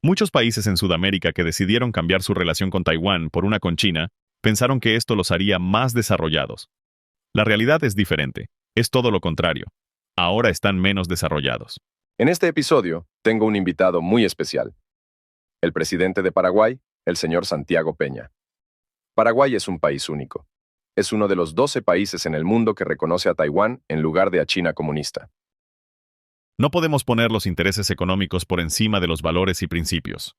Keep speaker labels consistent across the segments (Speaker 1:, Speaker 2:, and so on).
Speaker 1: Muchos países en Sudamérica que decidieron cambiar su relación con Taiwán por una con China, pensaron que esto los haría más desarrollados. La realidad es diferente, es todo lo contrario. Ahora están menos desarrollados.
Speaker 2: En este episodio, tengo un invitado muy especial. El presidente de Paraguay, el señor Santiago Peña. Paraguay es un país único. Es uno de los 12 países en el mundo que reconoce a Taiwán en lugar de a China comunista.
Speaker 1: No podemos poner los intereses económicos por encima de los valores y principios.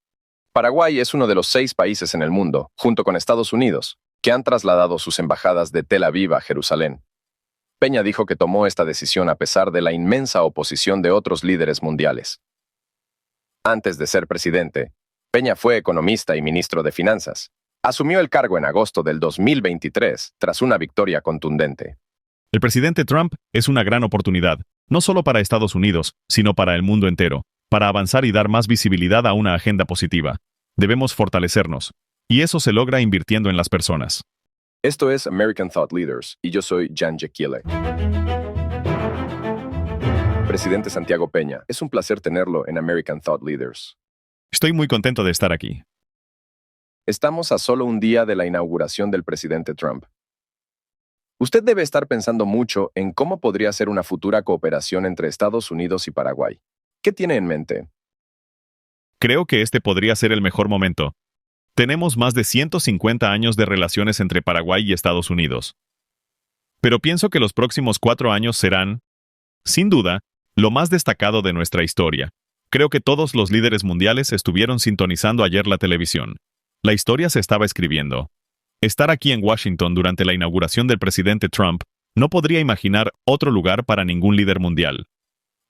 Speaker 2: Paraguay es uno de los 6 países en el mundo, junto con Estados Unidos, que han trasladado sus embajadas de Tel Aviv a Jerusalén. Peña dijo que tomó esta decisión a pesar de la inmensa oposición de otros líderes mundiales. Antes de ser presidente, Peña fue economista y ministro de Finanzas. Asumió el cargo en agosto del 2023, tras una victoria contundente.
Speaker 1: El presidente Trump es una gran oportunidad, no solo para Estados Unidos, sino para el mundo entero, para avanzar y dar más visibilidad a una agenda positiva. Debemos fortalecernos, y eso se logra invirtiendo en las personas.
Speaker 2: Esto es American Thought Leaders, y yo soy Jan Jekielek. Presidente Santiago Peña, es un placer tenerlo en American Thought Leaders.
Speaker 1: Estoy muy contento de estar aquí.
Speaker 2: Estamos a solo un día de la inauguración del presidente Trump. Usted debe estar pensando mucho en cómo podría ser una futura cooperación entre Estados Unidos y Paraguay. ¿Qué tiene en mente?
Speaker 1: Creo que este podría ser el mejor momento. Tenemos más de 150 años de relaciones entre Paraguay y Estados Unidos. Pero pienso que los próximos 4 años serán, sin duda, lo más destacado de nuestra historia. Creo que todos los líderes mundiales estuvieron sintonizando ayer la televisión. La historia se estaba escribiendo. Estar aquí en Washington durante la inauguración del presidente Trump, no podría imaginar otro lugar para ningún líder mundial.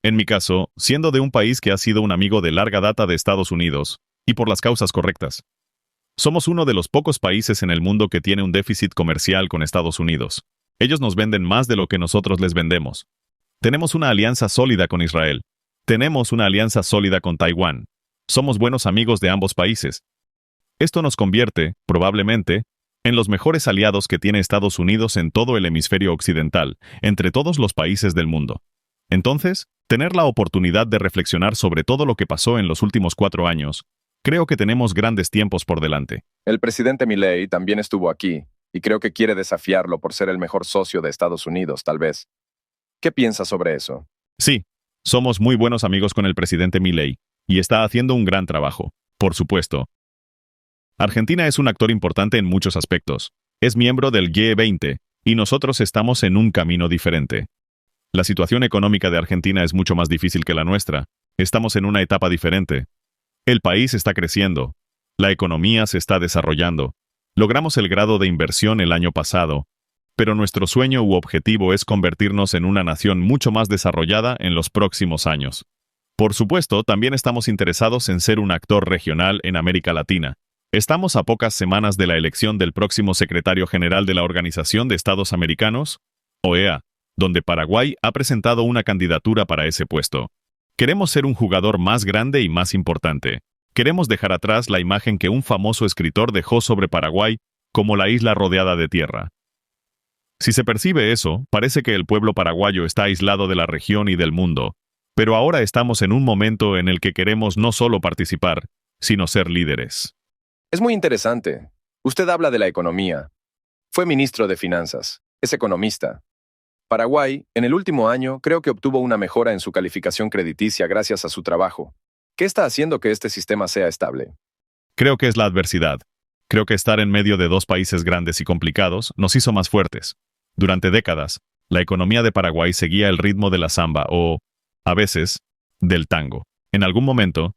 Speaker 1: En mi caso, siendo de un país que ha sido un amigo de larga data de Estados Unidos, y por las causas correctas. Somos uno de los pocos países en el mundo que tiene un déficit comercial con Estados Unidos. Ellos nos venden más de lo que nosotros les vendemos. Tenemos una alianza sólida con Israel. Tenemos una alianza sólida con Taiwán. Somos buenos amigos de ambos países. Esto nos convierte, probablemente, en los mejores aliados que tiene Estados Unidos en todo el hemisferio occidental, entre todos los países del mundo. Entonces, tener la oportunidad de reflexionar sobre todo lo que pasó en los últimos 4 años, creo que tenemos grandes tiempos por delante.
Speaker 2: El presidente Milei también estuvo aquí, y creo que quiere desafiarlo por ser el mejor socio de Estados Unidos, tal vez. ¿Qué piensa sobre eso?
Speaker 1: Sí, somos muy buenos amigos con el presidente Milei, y está haciendo un gran trabajo, por supuesto. Argentina es un actor importante en muchos aspectos. Es miembro del G20, y nosotros estamos en un camino diferente. La situación económica de Argentina es mucho más difícil que la nuestra. Estamos en una etapa diferente. El país está creciendo. La economía se está desarrollando. Logramos el grado de inversión el año pasado. Pero nuestro sueño u objetivo es convertirnos en una nación mucho más desarrollada en los próximos años. Por supuesto, también estamos interesados en ser un actor regional en América Latina. Estamos a pocas semanas de la elección del próximo secretario general de la Organización de Estados Americanos, OEA, donde Paraguay ha presentado una candidatura para ese puesto. Queremos ser un jugador más grande y más importante. Queremos dejar atrás la imagen que un famoso escritor dejó sobre Paraguay como la isla rodeada de tierra. Si se percibe eso, parece que el pueblo paraguayo está aislado de la región y del mundo. Pero ahora estamos en un momento en el que queremos no solo participar, sino ser líderes.
Speaker 2: Es muy interesante. Usted habla de la economía. Fue ministro de Finanzas. Es economista. Paraguay, en el último año, creo que obtuvo una mejora en su calificación crediticia gracias a su trabajo. ¿Qué está haciendo que este sistema sea estable?
Speaker 1: Creo que es la adversidad. Creo que estar en medio de 2 países grandes y complicados nos hizo más fuertes. Durante décadas, la economía de Paraguay seguía el ritmo de la samba o, a veces, del tango. En algún momento,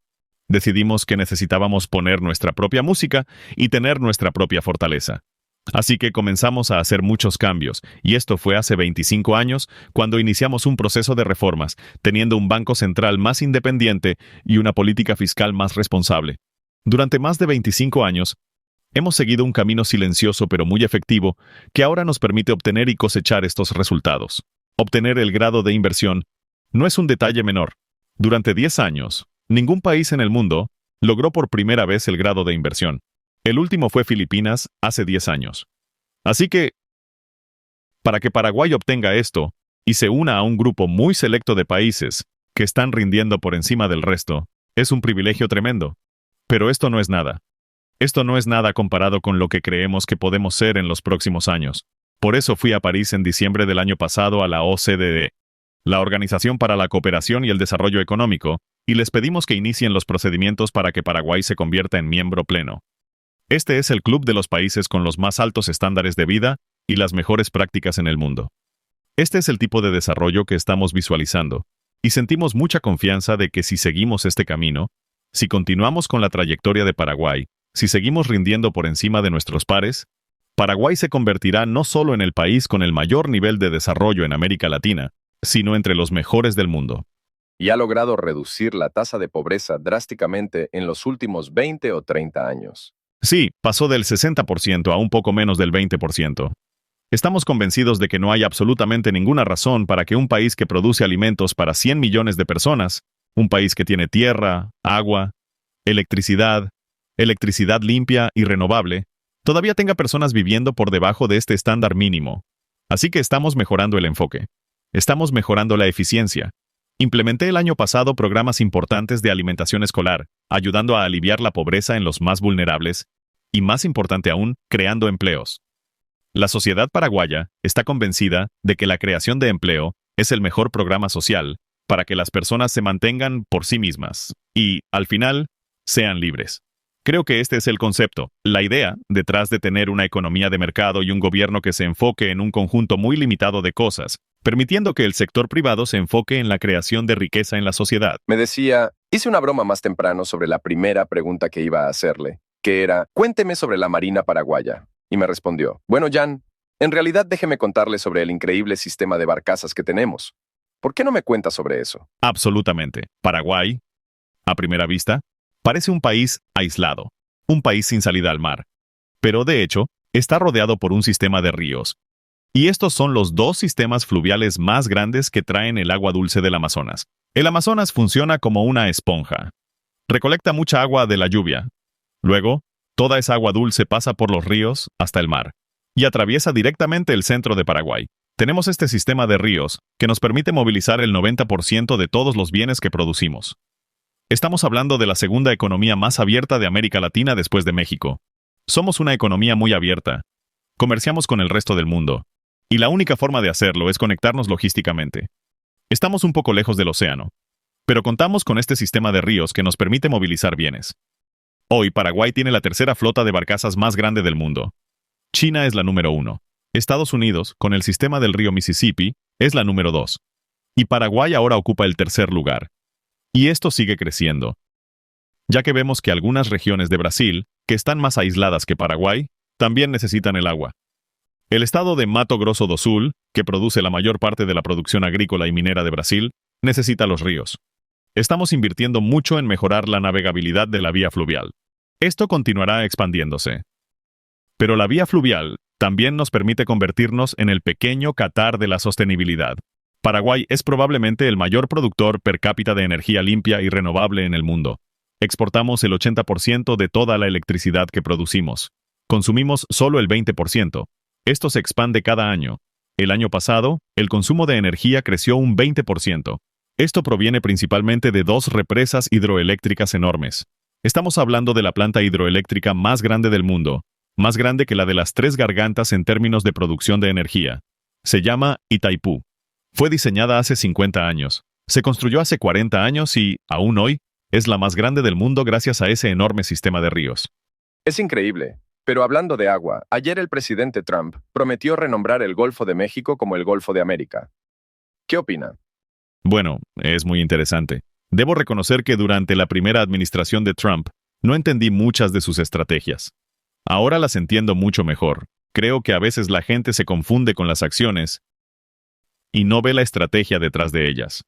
Speaker 1: decidimos que necesitábamos poner nuestra propia música y tener nuestra propia fortaleza. Así que comenzamos a hacer muchos cambios, y esto fue hace 25 años, cuando iniciamos un proceso de reformas, teniendo un banco central más independiente y una política fiscal más responsable. Durante más de 25 años, hemos seguido un camino silencioso pero muy efectivo, que ahora nos permite obtener y cosechar estos resultados. Obtener el grado de inversión no es un detalle menor. Durante 10 años, ningún país en el mundo logró por primera vez el grado de inversión. El último fue Filipinas hace 10 años. Así que, para que Paraguay obtenga esto y se una a un grupo muy selecto de países que están rindiendo por encima del resto, es un privilegio tremendo. Pero esto no es nada. Esto no es nada comparado con lo que creemos que podemos ser en los próximos años. Por eso fui a París en diciembre del año pasado a la OCDE, la Organización para la Cooperación y el Desarrollo Económico, y les pedimos que inicien los procedimientos para que Paraguay se convierta en miembro pleno. Este es el club de los países con los más altos estándares de vida y las mejores prácticas en el mundo. Este es el tipo de desarrollo que estamos visualizando, y sentimos mucha confianza de que si seguimos este camino, si continuamos con la trayectoria de Paraguay, si seguimos rindiendo por encima de nuestros pares, Paraguay se convertirá no solo en el país con el mayor nivel de desarrollo en América Latina, sino entre los mejores del mundo.
Speaker 2: Y ha logrado reducir la tasa de pobreza drásticamente en los últimos 20 o 30 años.
Speaker 1: Sí, pasó del 60% a un poco menos del 20%. Estamos convencidos de que no hay absolutamente ninguna razón para que un país que produce alimentos para 100 millones de personas, un país que tiene tierra, agua, electricidad limpia y renovable, todavía tenga personas viviendo por debajo de este estándar mínimo. Así que estamos mejorando el enfoque. Estamos mejorando la eficiencia. Implementé el año pasado programas importantes de alimentación escolar, ayudando a aliviar la pobreza en los más vulnerables, y más importante aún, creando empleos. La sociedad paraguaya está convencida de que la creación de empleo es el mejor programa social para que las personas se mantengan por sí mismas y, al final, sean libres. Creo que este es el concepto, la idea detrás de tener una economía de mercado y un gobierno que se enfoque en un conjunto muy limitado de cosas, permitiendo que el sector privado se enfoque en la creación de riqueza en la sociedad.
Speaker 2: Me decía, hice una broma más temprano sobre la primera pregunta que iba a hacerle, que era, cuénteme sobre la Marina paraguaya. Y me respondió, bueno, Jan, en realidad déjeme contarle sobre el increíble sistema de barcazas que tenemos. ¿Por qué no me cuenta sobre eso?
Speaker 1: Absolutamente. Paraguay, a primera vista, parece un país aislado, un país sin salida al mar. Pero de hecho, está rodeado por un sistema de ríos. Y estos son los dos sistemas fluviales más grandes que traen el agua dulce del Amazonas. El Amazonas funciona como una esponja. Recolecta mucha agua de la lluvia. Luego, toda esa agua dulce pasa por los ríos hasta el mar y atraviesa directamente el centro de Paraguay. Tenemos este sistema de ríos que nos permite movilizar el 90% de todos los bienes que producimos. Estamos hablando de la segunda economía más abierta de América Latina después de México. Somos una economía muy abierta. Comerciamos con el resto del mundo. Y la única forma de hacerlo es conectarnos logísticamente. Estamos un poco lejos del océano, pero contamos con este sistema de ríos que nos permite movilizar bienes. Hoy Paraguay tiene la tercera flota de barcazas más grande del mundo. China es la número 1. Estados Unidos, con el sistema del río Mississippi, es la número 2. Y Paraguay ahora ocupa el tercer lugar. Y esto sigue creciendo, ya que vemos que algunas regiones de Brasil, que están más aisladas que Paraguay, también necesitan el agua. El estado de Mato Grosso do Sul, que produce la mayor parte de la producción agrícola y minera de Brasil, necesita los ríos. Estamos invirtiendo mucho en mejorar la navegabilidad de la vía fluvial. Esto continuará expandiéndose. Pero la vía fluvial también nos permite convertirnos en el pequeño Qatar de la sostenibilidad. Paraguay es probablemente el mayor productor per cápita de energía limpia y renovable en el mundo. Exportamos el 80% de toda la electricidad que producimos. Consumimos solo el 20%. Esto se expande cada año. El año pasado, el consumo de energía creció un 20%. Esto proviene principalmente de 2 represas hidroeléctricas enormes. Estamos hablando de la planta hidroeléctrica más grande del mundo, más grande que la de las 3 gargantas en términos de producción de energía. Se llama Itaipú. Fue diseñada hace 50 años. Se construyó hace 40 años y, aún hoy, es la más grande del mundo gracias a ese enorme sistema de ríos.
Speaker 2: Es increíble. Pero hablando de agua, ayer el presidente Trump prometió renombrar el Golfo de México como el Golfo de América. ¿Qué opina?
Speaker 1: Bueno, es muy interesante. Debo reconocer que durante la primera administración de Trump, no entendí muchas de sus estrategias. Ahora las entiendo mucho mejor. Creo que a veces la gente se confunde con las acciones y no ve la estrategia detrás de ellas.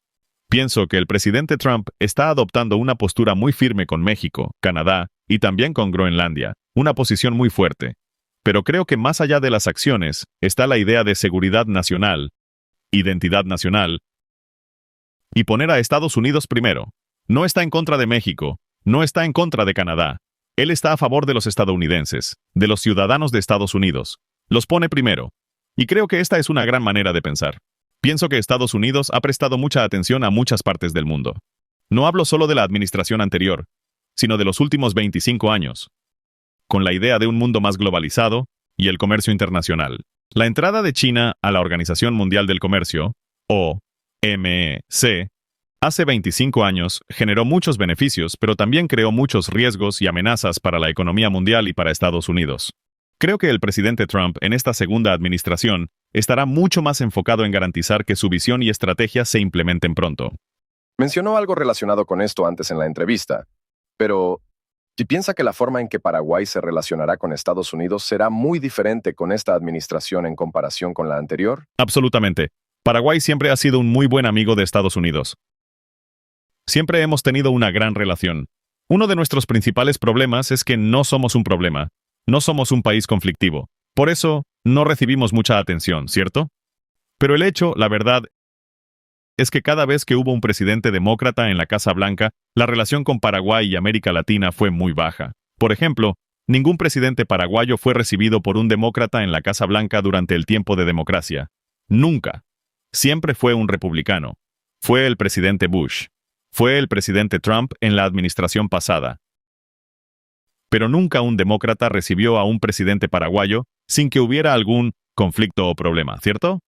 Speaker 1: Pienso que el presidente Trump está adoptando una postura muy firme con México, Canadá y también con Groenlandia, una posición muy fuerte. Pero creo que más allá de las acciones está la idea de seguridad nacional, identidad nacional, y poner a Estados Unidos primero. No está en contra de México, no está en contra de Canadá. Él está a favor de los estadounidenses, de los ciudadanos de Estados Unidos. Los pone primero. Y creo que esta es una gran manera de pensar. Pienso que Estados Unidos ha prestado mucha atención a muchas partes del mundo. No hablo solo de la administración anterior. sino de los últimos 25 años, con la idea de un mundo más globalizado y el comercio internacional. La entrada de China a la Organización Mundial del Comercio, OMC, hace 25 años generó muchos beneficios, pero también creó muchos riesgos y amenazas para la economía mundial y para Estados Unidos. Creo que el presidente Trump en esta segunda administración estará mucho más enfocado en garantizar que su visión y estrategia se implementen pronto.
Speaker 2: Mencionó algo relacionado con esto antes en la entrevista, pero ¿y piensa que la forma en que Paraguay se relacionará con Estados Unidos será muy diferente con esta administración en comparación con la anterior?
Speaker 1: Absolutamente. Paraguay siempre ha sido un muy buen amigo de Estados Unidos. Siempre hemos tenido una gran relación. Uno de nuestros principales problemas es que no somos un problema. No somos un país conflictivo. Por eso, no recibimos mucha atención, ¿cierto? Pero el hecho, la verdad, es que cada vez que hubo un presidente demócrata en la Casa Blanca, la relación con Paraguay y América Latina fue muy baja. Por ejemplo, ningún presidente paraguayo fue recibido por un demócrata en la Casa Blanca durante el tiempo de democracia. Nunca. Siempre fue un republicano. Fue el presidente Bush. Fue el presidente Trump en la administración pasada. Pero nunca un demócrata recibió a un presidente paraguayo sin que hubiera algún conflicto o problema, ¿cierto?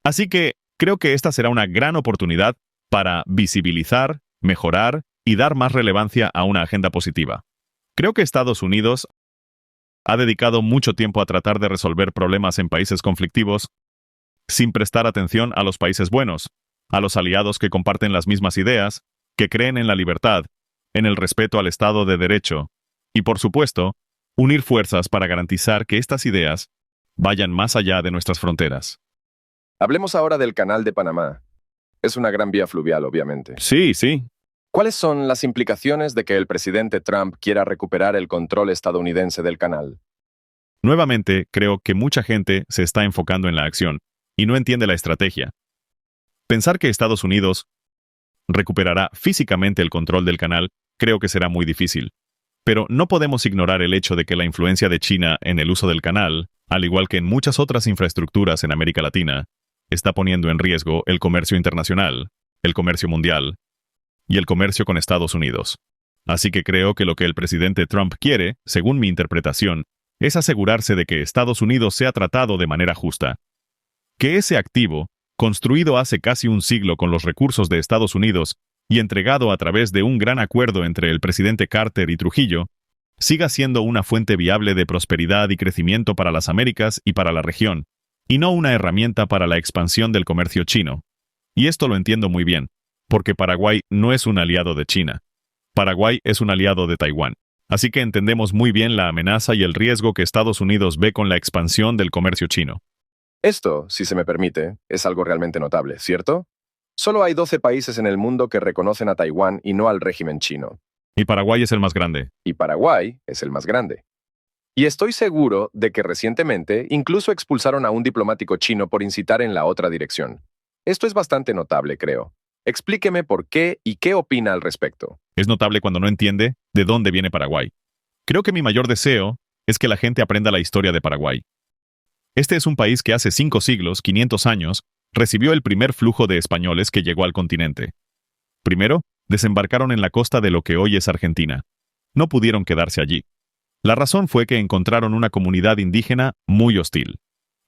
Speaker 1: Así que creo que esta será una gran oportunidad para visibilizar, mejorar y dar más relevancia a una agenda positiva. Creo que Estados Unidos ha dedicado mucho tiempo a tratar de resolver problemas en países conflictivos sin prestar atención a los países buenos, a los aliados que comparten las mismas ideas, que creen en la libertad, en el respeto al Estado de Derecho, y por supuesto, unir fuerzas para garantizar que estas ideas vayan más allá de nuestras fronteras.
Speaker 2: Hablemos ahora del Canal de Panamá. Es una gran vía fluvial, obviamente.
Speaker 1: Sí, sí.
Speaker 2: ¿Cuáles son las implicaciones de que el presidente Trump quiera recuperar el control estadounidense del canal?
Speaker 1: Nuevamente, creo que mucha gente se está enfocando en la acción y no entiende la estrategia. Pensar que Estados Unidos recuperará físicamente el control del canal creo que será muy difícil. Pero no podemos ignorar el hecho de que la influencia de China en el uso del canal, al igual que en muchas otras infraestructuras en América Latina, está poniendo en riesgo el comercio internacional, el comercio mundial y el comercio con Estados Unidos. Así que creo que lo que el presidente Trump quiere, según mi interpretación, es asegurarse de que Estados Unidos sea tratado de manera justa. Que ese activo, construido hace casi un siglo con los recursos de Estados Unidos y entregado a través de un gran acuerdo entre el presidente Carter y Trujillo, siga siendo una fuente viable de prosperidad y crecimiento para las Américas y para la región, y no una herramienta para la expansión del comercio chino. Y esto lo entiendo muy bien, porque Paraguay no es un aliado de China. Paraguay es un aliado de Taiwán. Así que entendemos muy bien la amenaza y el riesgo que Estados Unidos ve con la expansión del comercio chino.
Speaker 2: Esto, si se me permite, es algo realmente notable, ¿cierto? Solo hay 12 países en el mundo que reconocen a Taiwán y no al régimen chino.
Speaker 1: Y Paraguay es el más grande.
Speaker 2: Y Paraguay es el más grande. Y estoy seguro de que recientemente incluso expulsaron a un diplomático chino por incitar en la otra dirección. Esto es bastante notable, creo. Explíqueme por qué y qué opina al respecto.
Speaker 1: Es notable cuando no entiende de dónde viene Paraguay. Creo que mi mayor deseo es que la gente aprenda la historia de Paraguay. Este es un país que hace 5 siglos, 500 años, recibió el primer flujo de españoles que llegó al continente. Primero, desembarcaron en la costa de lo que hoy es Argentina. No pudieron quedarse allí. La razón fue que encontraron una comunidad indígena muy hostil.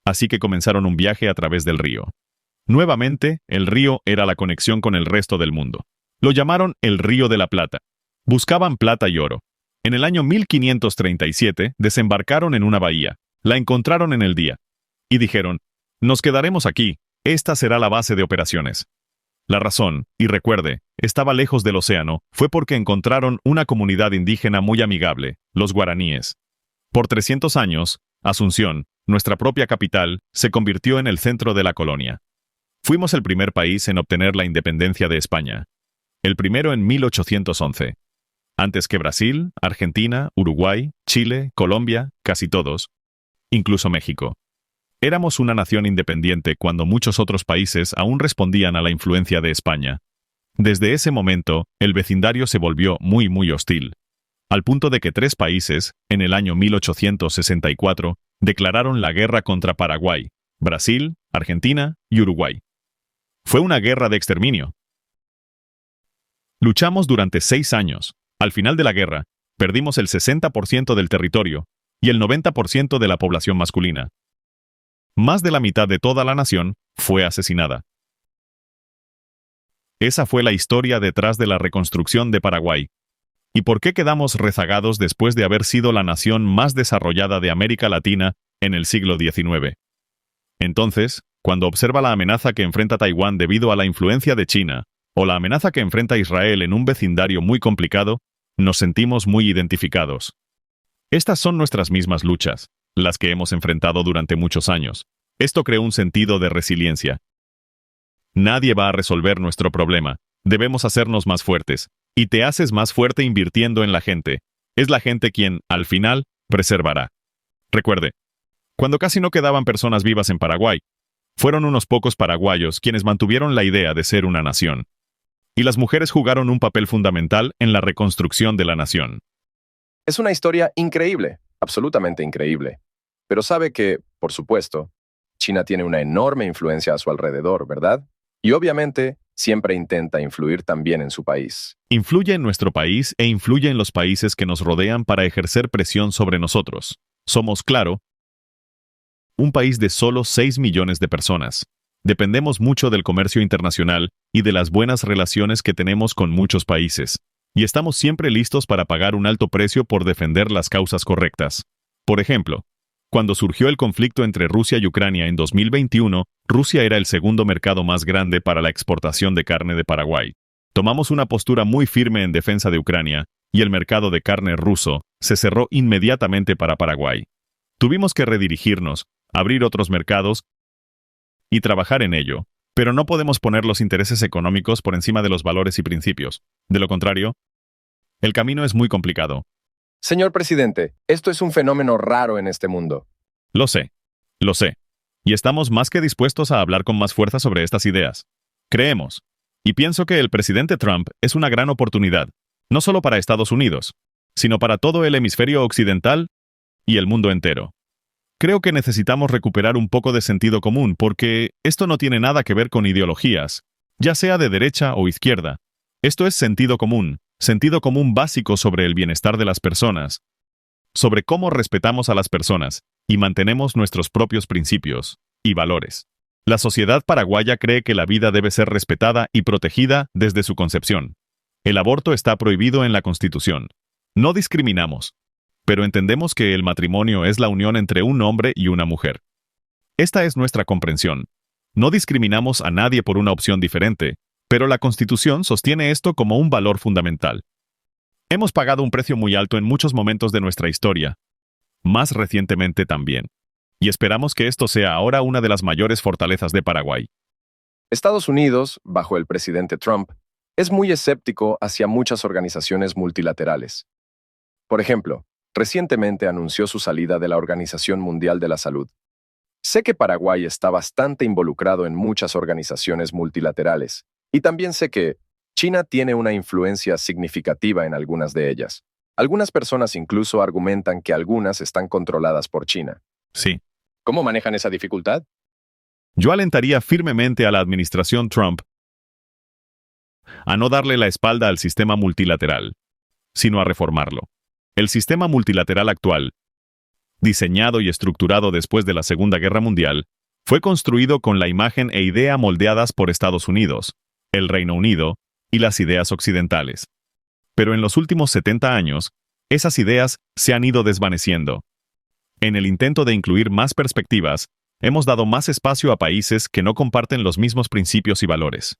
Speaker 1: Así que comenzaron un viaje a través del río. Nuevamente, el río era la conexión con el resto del mundo. Lo llamaron el Río de la Plata. Buscaban plata y oro. En el año 1537 desembarcaron en una bahía. La encontraron en el día. Y dijeron, nos quedaremos aquí, esta será la base de operaciones. La razón, y recuerde, estaba lejos del océano, fue porque encontraron una comunidad indígena muy amigable, los guaraníes. Por 300 años, Asunción, nuestra propia capital, se convirtió en el centro de la colonia. Fuimos el primer país en obtener la independencia de España. El primero en 1811. Antes que Brasil, Argentina, Uruguay, Chile, Colombia, casi todos, incluso México. Éramos una nación independiente cuando muchos otros países aún respondían a la influencia de España. Desde ese momento, el vecindario se volvió muy hostil, al punto de que 3 países, en el año 1864, declararon la guerra contra Paraguay, Brasil, Argentina y Uruguay. Fue una guerra de exterminio. Luchamos durante 6 años, Al final de la guerra, perdimos el 60% del territorio y el 90% de la población masculina. Más de la mitad de toda la nación fue asesinada. Esa fue la historia detrás de la reconstrucción de Paraguay. ¿Y por qué quedamos rezagados después de haber sido la nación más desarrollada de América Latina en el siglo XIX? Entonces, cuando observa la amenaza que enfrenta Taiwán debido a la influencia de China, o la amenaza que enfrenta Israel en un vecindario muy complicado, nos sentimos muy identificados. Estas son nuestras mismas luchas, las que hemos enfrentado durante muchos años. Esto creó un sentido de resiliencia. Nadie va a resolver nuestro problema. Debemos hacernos más fuertes. Y te haces más fuerte invirtiendo en la gente. Es la gente quien, al final, preservará. Recuerde, cuando casi no quedaban personas vivas en Paraguay, fueron unos pocos paraguayos quienes mantuvieron la idea de ser una nación. Y las mujeres jugaron un papel fundamental en la reconstrucción de la nación.
Speaker 2: Es una historia increíble, absolutamente increíble. Pero sabe que, por supuesto, China tiene una enorme influencia a su alrededor, ¿verdad? Y obviamente, siempre intenta influir también en su país.
Speaker 1: Influye en nuestro país e influye en los países que nos rodean para ejercer presión sobre nosotros. Somos, claro, un país de solo 6 millones de personas. Dependemos mucho del comercio internacional y de las buenas relaciones que tenemos con muchos países. Y estamos siempre listos para pagar un alto precio por defender las causas correctas. Por ejemplo, cuando surgió el conflicto entre Rusia y Ucrania en 2021, Rusia era el segundo mercado más grande para la exportación de carne de Paraguay. Tomamos una postura muy firme en defensa de Ucrania, y el mercado de carne ruso se cerró inmediatamente para Paraguay. Tuvimos que redirigirnos, abrir otros mercados y trabajar en ello, pero no podemos poner los intereses económicos por encima de los valores y principios. De lo contrario, el camino es muy complicado.
Speaker 2: Señor presidente, esto es un fenómeno raro en este mundo.
Speaker 1: Lo sé. Y estamos más que dispuestos a hablar con más fuerza sobre estas ideas. Creemos, y pienso que el presidente Trump es una gran oportunidad, no solo para Estados Unidos, sino para todo el hemisferio occidental y el mundo entero. Creo que necesitamos recuperar un poco de sentido común porque esto no tiene nada que ver con ideologías, ya sea de derecha o izquierda. Esto es sentido común básico sobre el bienestar de las personas, sobre cómo respetamos a las personas y mantenemos nuestros propios principios y valores. La sociedad paraguaya cree que la vida debe ser respetada y protegida desde su concepción. El aborto está prohibido en la Constitución. No discriminamos, pero entendemos que el matrimonio es la unión entre un hombre y una mujer. Esta es nuestra comprensión. No discriminamos a nadie por una opción diferente, pero la Constitución sostiene esto como un valor fundamental. Hemos pagado un precio muy alto en muchos momentos de nuestra historia, más recientemente también, y esperamos que esto sea ahora una de las mayores fortalezas de Paraguay.
Speaker 2: Estados Unidos, bajo el presidente Trump, es muy escéptico hacia muchas organizaciones multilaterales. Por ejemplo, recientemente anunció su salida de la Organización Mundial de la Salud. Sé que Paraguay está bastante involucrado en muchas organizaciones multilaterales, y también sé que China tiene una influencia significativa en algunas de ellas. Algunas personas incluso argumentan que algunas están controladas por China.
Speaker 1: Sí.
Speaker 2: ¿Cómo manejan esa dificultad?
Speaker 1: Yo alentaría firmemente a la administración Trump a no darle la espalda al sistema multilateral, sino a reformarlo. El sistema multilateral actual, diseñado y estructurado después de la Segunda Guerra Mundial, fue construido con la imagen e idea moldeadas por Estados Unidos, el Reino Unido y las ideas occidentales. Pero en los últimos 70 años, esas ideas se han ido desvaneciendo. En el intento de incluir más perspectivas, hemos dado más espacio a países que no comparten los mismos principios y valores.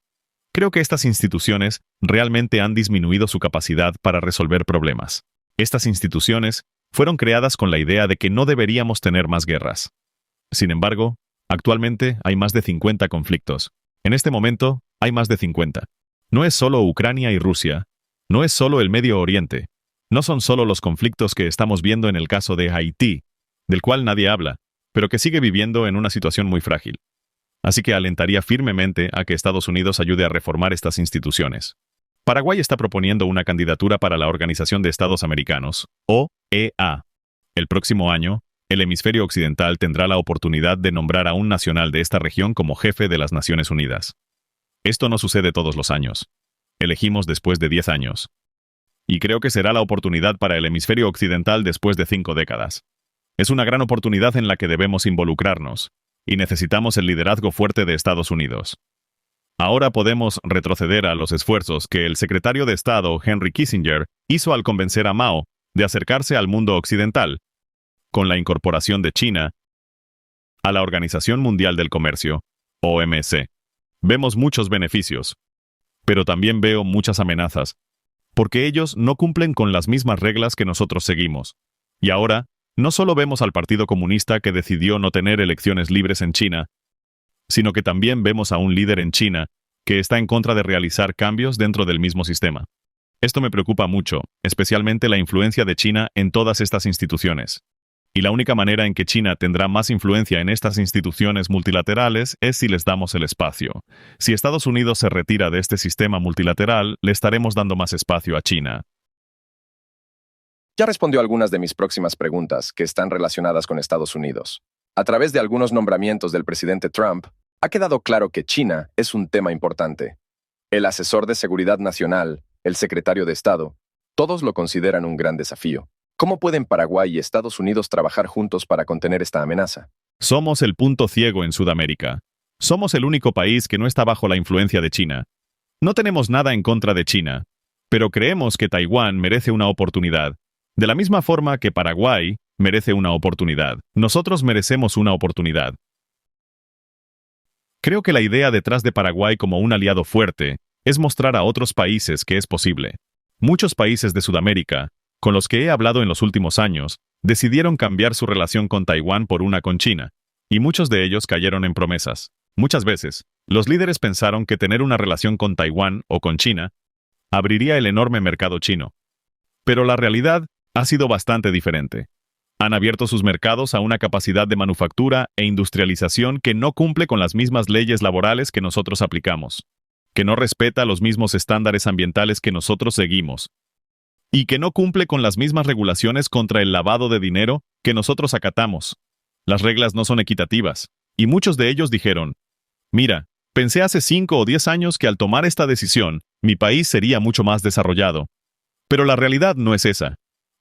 Speaker 1: Creo que estas instituciones realmente han disminuido su capacidad para resolver problemas. Estas instituciones fueron creadas con la idea de que no deberíamos tener más guerras. Sin embargo, actualmente hay más de 50 conflictos. En este momento, hay más de 50. No es solo Ucrania y Rusia. No es solo el Medio Oriente. No son solo los conflictos que estamos viendo en el caso de Haití, del cual nadie habla, pero que sigue viviendo en una situación muy frágil. Así que alentaría firmemente a que Estados Unidos ayude a reformar estas instituciones. Paraguay está proponiendo una candidatura para la Organización de Estados Americanos, OEA. El próximo año, el hemisferio occidental tendrá la oportunidad de nombrar a un nacional de esta región como jefe de las Naciones Unidas. Esto no sucede todos los años. Elegimos después de 10 años. Y creo que será la oportunidad para el hemisferio occidental después de 5 décadas. Es una gran oportunidad en la que debemos involucrarnos, y necesitamos el liderazgo fuerte de Estados Unidos. Ahora podemos retroceder a los esfuerzos que el secretario de Estado Henry Kissinger hizo al convencer a Mao de acercarse al mundo occidental, con la incorporación de China a la Organización Mundial del Comercio, OMC. Vemos muchos beneficios, pero también veo muchas amenazas, porque ellos no cumplen con las mismas reglas que nosotros seguimos. Y ahora, no solo vemos al Partido Comunista que decidió no tener elecciones libres en China, sino que también vemos a un líder en China que está en contra de realizar cambios dentro del mismo sistema. Esto me preocupa mucho, especialmente la influencia de China en todas estas instituciones. Y la única manera en que China tendrá más influencia en estas instituciones multilaterales es si les damos el espacio. Si Estados Unidos se retira de este sistema multilateral, le estaremos dando más espacio a China.
Speaker 2: Ya respondió algunas de mis próximas preguntas que están relacionadas con Estados Unidos. A través de algunos nombramientos del presidente Trump, ha quedado claro que China es un tema importante. El asesor de seguridad nacional, el secretario de Estado, todos lo consideran un gran desafío. ¿Cómo pueden Paraguay y Estados Unidos trabajar juntos para contener esta amenaza?
Speaker 1: Somos el punto ciego en Sudamérica. Somos el único país que no está bajo la influencia de China. No tenemos nada en contra de China, pero creemos que Taiwán merece una oportunidad. De la misma forma que Paraguay merece una oportunidad. Nosotros merecemos una oportunidad. Creo que la idea detrás de Paraguay como un aliado fuerte es mostrar a otros países que es posible. Muchos países de Sudamérica, con los que he hablado en los últimos años, decidieron cambiar su relación con Taiwán por una con China, y muchos de ellos cayeron en promesas. Muchas veces, los líderes pensaron que tener una relación con Taiwán o con China abriría el enorme mercado chino. Pero la realidad ha sido bastante diferente. Han abierto sus mercados a una capacidad de manufactura e industrialización que no cumple con las mismas leyes laborales que nosotros aplicamos, que no respeta los mismos estándares ambientales que nosotros seguimos, y que no cumple con las mismas regulaciones contra el lavado de dinero que nosotros acatamos. Las reglas no son equitativas, y muchos de ellos dijeron, mira, pensé hace 5 o 10 años que al tomar esta decisión, mi país sería mucho más desarrollado. Pero la realidad no es esa.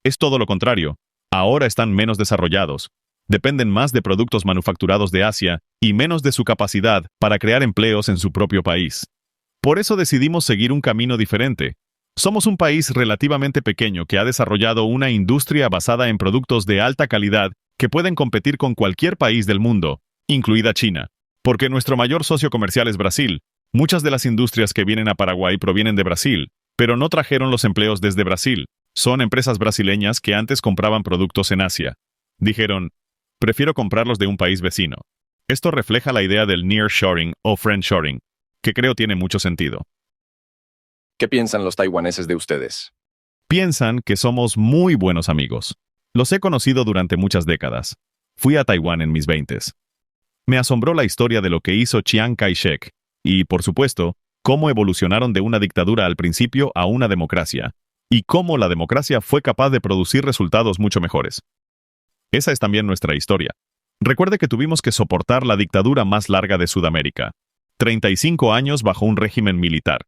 Speaker 1: Es todo lo contrario. Ahora están menos desarrollados. Dependen más de productos manufacturados de Asia y menos de su capacidad para crear empleos en su propio país. Por eso decidimos seguir un camino diferente. Somos un país relativamente pequeño que ha desarrollado una industria basada en productos de alta calidad que pueden competir con cualquier país del mundo, incluida China. Porque nuestro mayor socio comercial es Brasil. Muchas de las industrias que vienen a Paraguay provienen de Brasil, pero no trajeron los empleos desde Brasil. Son empresas brasileñas que antes compraban productos en Asia. Dijeron, prefiero comprarlos de un país vecino. Esto refleja la idea del nearshoring o friendshoring, que creo tiene mucho sentido.
Speaker 2: ¿Qué piensan los taiwaneses de ustedes?
Speaker 1: Piensan que somos muy buenos amigos. Los he conocido durante muchas décadas. Fui a Taiwán en mis 20s. Me asombró la historia de lo que hizo Chiang Kai-shek, y, por supuesto, cómo evolucionaron de una dictadura al principio a una democracia, y cómo la democracia fue capaz de producir resultados mucho mejores. Esa es también nuestra historia. Recuerde que tuvimos que soportar la dictadura más larga de Sudamérica. 35 años bajo un régimen militar.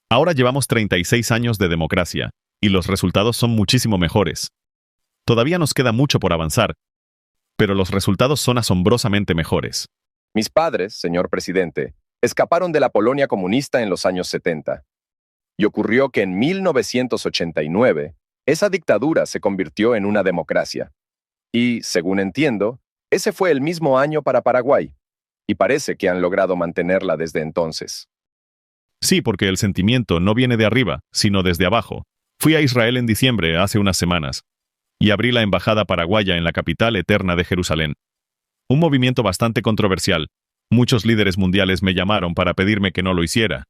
Speaker 1: Ahora llevamos 36 años de democracia, y los resultados son muchísimo mejores. Todavía nos queda mucho por avanzar, pero los resultados son asombrosamente mejores.
Speaker 2: Mis padres, señor presidente, escaparon de la Polonia comunista en los años 70. Y ocurrió que en 1989, esa dictadura se convirtió en una democracia. Y, según entiendo, ese fue el mismo año para Paraguay. Y parece que han logrado mantenerla desde entonces.
Speaker 1: Sí, porque el sentimiento no viene de arriba, sino desde abajo. Fui a Israel en diciembre, hace unas semanas, y abrí la embajada paraguaya en la capital eterna de Jerusalén. Un movimiento bastante controversial. Muchos líderes mundiales me llamaron para pedirme que no lo hiciera.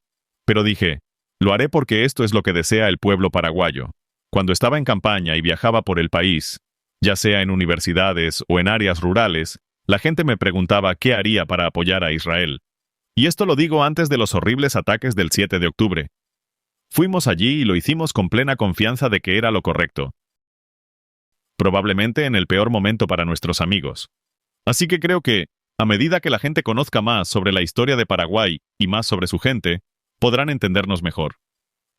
Speaker 1: Pero dije, lo haré porque esto es lo que desea el pueblo paraguayo. Cuando estaba en campaña y viajaba por el país, ya sea en universidades o en áreas rurales, la gente me preguntaba qué haría para apoyar a Israel. Y esto lo digo antes de los horribles ataques del 7 de octubre. Fuimos allí y lo hicimos con plena confianza de que era lo correcto. Probablemente en el peor momento para nuestros amigos. Así que creo que, a medida que la gente conozca más sobre la historia de Paraguay y más sobre su gente, podrán entendernos mejor.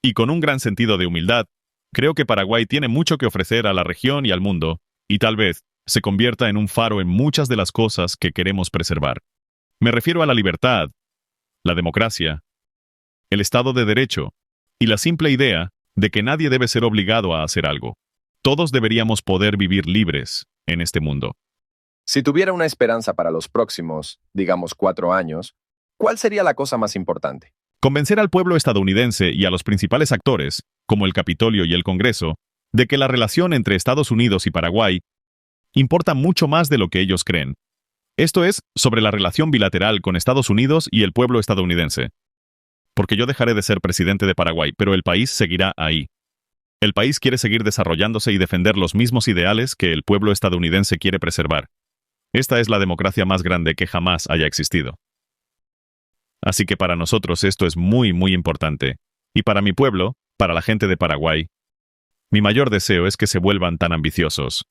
Speaker 1: Y con un gran sentido de humildad, Creo que Paraguay tiene mucho que ofrecer a la región y al mundo, y tal vez se convierta en un faro en muchas de las cosas que queremos preservar. Me refiero a la libertad, la democracia, el Estado de Derecho, y la simple idea de que nadie debe ser obligado a hacer algo. Todos deberíamos poder vivir libres en este mundo.
Speaker 2: Si tuviera una esperanza para los próximos, digamos 4 años, ¿cuál sería la cosa más importante?
Speaker 1: Convencer al pueblo estadounidense y a los principales actores, como el Capitolio y el Congreso, de que la relación entre Estados Unidos y Paraguay importa mucho más de lo que ellos creen. Esto es, sobre la relación bilateral con Estados Unidos y el pueblo estadounidense. Porque yo dejaré de ser presidente de Paraguay, pero el país seguirá ahí. El país quiere seguir desarrollándose y defender los mismos ideales que el pueblo estadounidense quiere preservar. Esta es la democracia más grande que jamás haya existido. Así que para nosotros esto es muy, muy importante. Y para mi pueblo, para la gente de Paraguay, mi mayor deseo es que se vuelvan tan ambiciosos,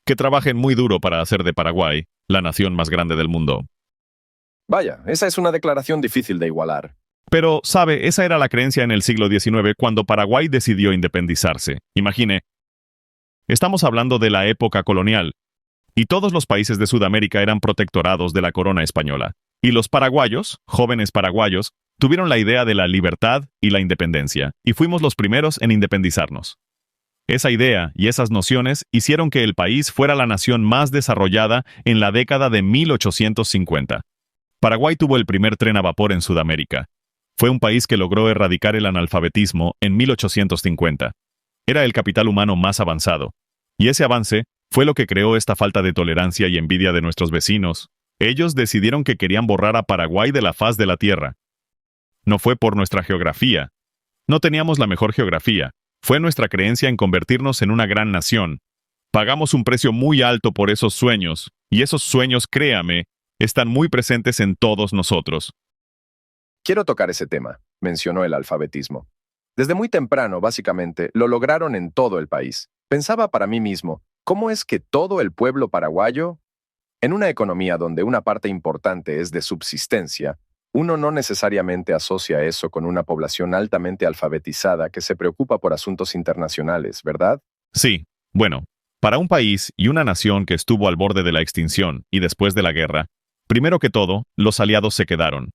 Speaker 1: que trabajen muy duro para hacer de Paraguay la nación más grande del mundo.
Speaker 2: Vaya, esa es una declaración difícil de igualar.
Speaker 1: Pero, sabe, esa era la creencia en el siglo XIX cuando Paraguay decidió independizarse. Imagine, estamos hablando de la época colonial, y todos los países de Sudamérica eran protectorados de la corona española. Y los paraguayos, jóvenes paraguayos, tuvieron la idea de la libertad y la independencia, y fuimos los primeros en independizarnos. Esa idea y esas nociones hicieron que el país fuera la nación más desarrollada en la década de 1850. Paraguay tuvo el primer tren a vapor en Sudamérica. Fue un país que logró erradicar el analfabetismo en 1850. Era el capital humano más avanzado. Y ese avance fue lo que creó esta falta de tolerancia y envidia de nuestros vecinos. Ellos decidieron que querían borrar a Paraguay de la faz de la tierra. No fue por nuestra geografía. No teníamos la mejor geografía. Fue nuestra creencia en convertirnos en una gran nación. Pagamos un precio muy alto por esos sueños, y esos sueños, créame, están muy presentes en todos nosotros.
Speaker 2: Quiero tocar ese tema, mencionó el alfabetismo. Desde muy temprano, básicamente, lo lograron en todo el país. Pensaba para mí mismo, ¿cómo es que todo el pueblo paraguayo, en una economía donde una parte importante es de subsistencia, uno no necesariamente asocia eso con una población altamente alfabetizada que se preocupa por asuntos internacionales, ¿verdad?
Speaker 1: Sí, bueno, para un país y una nación que estuvo al borde de la extinción y después de la guerra, primero que todo, los aliados se quedaron.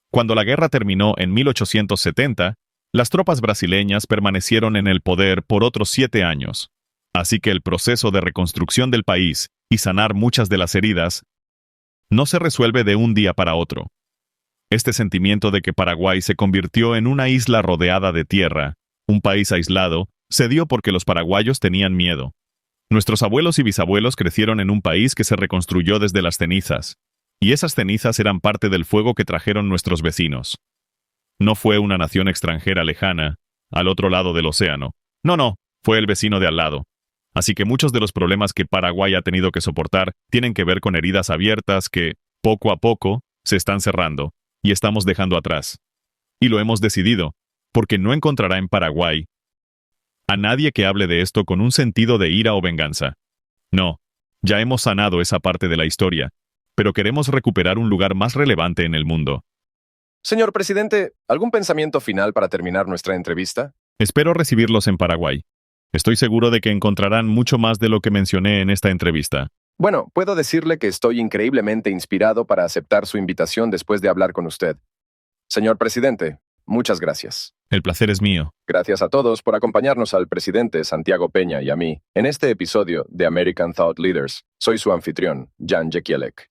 Speaker 1: Cuando la guerra terminó en 1870, las tropas brasileñas permanecieron en el poder por otros 7 años. Así que el proceso de reconstrucción del país y sanar muchas de las heridas no se resuelve de un día para otro. Este sentimiento de que Paraguay se convirtió en una isla rodeada de tierra, un país aislado, se dio porque los paraguayos tenían miedo. Nuestros abuelos y bisabuelos crecieron en un país que se reconstruyó desde las cenizas, y esas cenizas eran parte del fuego que trajeron nuestros vecinos. No fue una nación extranjera lejana, al otro lado del océano. No, fue el vecino de al lado. Así que muchos de los problemas que Paraguay ha tenido que soportar tienen que ver con heridas abiertas que, poco a poco, se están cerrando, y estamos dejando atrás. Y lo hemos decidido, porque no encontrará en Paraguay a nadie que hable de esto con un sentido de ira o venganza. No, ya hemos sanado esa parte de la historia, pero queremos recuperar un lugar más relevante en el mundo.
Speaker 2: Señor presidente, ¿algún pensamiento final para terminar nuestra entrevista?
Speaker 1: Espero recibirlos en Paraguay. Estoy seguro de que encontrarán mucho más de lo que mencioné en esta entrevista.
Speaker 2: Bueno, puedo decirle que estoy increíblemente inspirado para aceptar su invitación después de hablar con usted. Señor presidente, muchas gracias.
Speaker 1: El placer es mío.
Speaker 2: Gracias a todos por acompañarnos al presidente Santiago Peña y a mí en este episodio de American Thought Leaders. Soy su anfitrión, Jan Jekielek.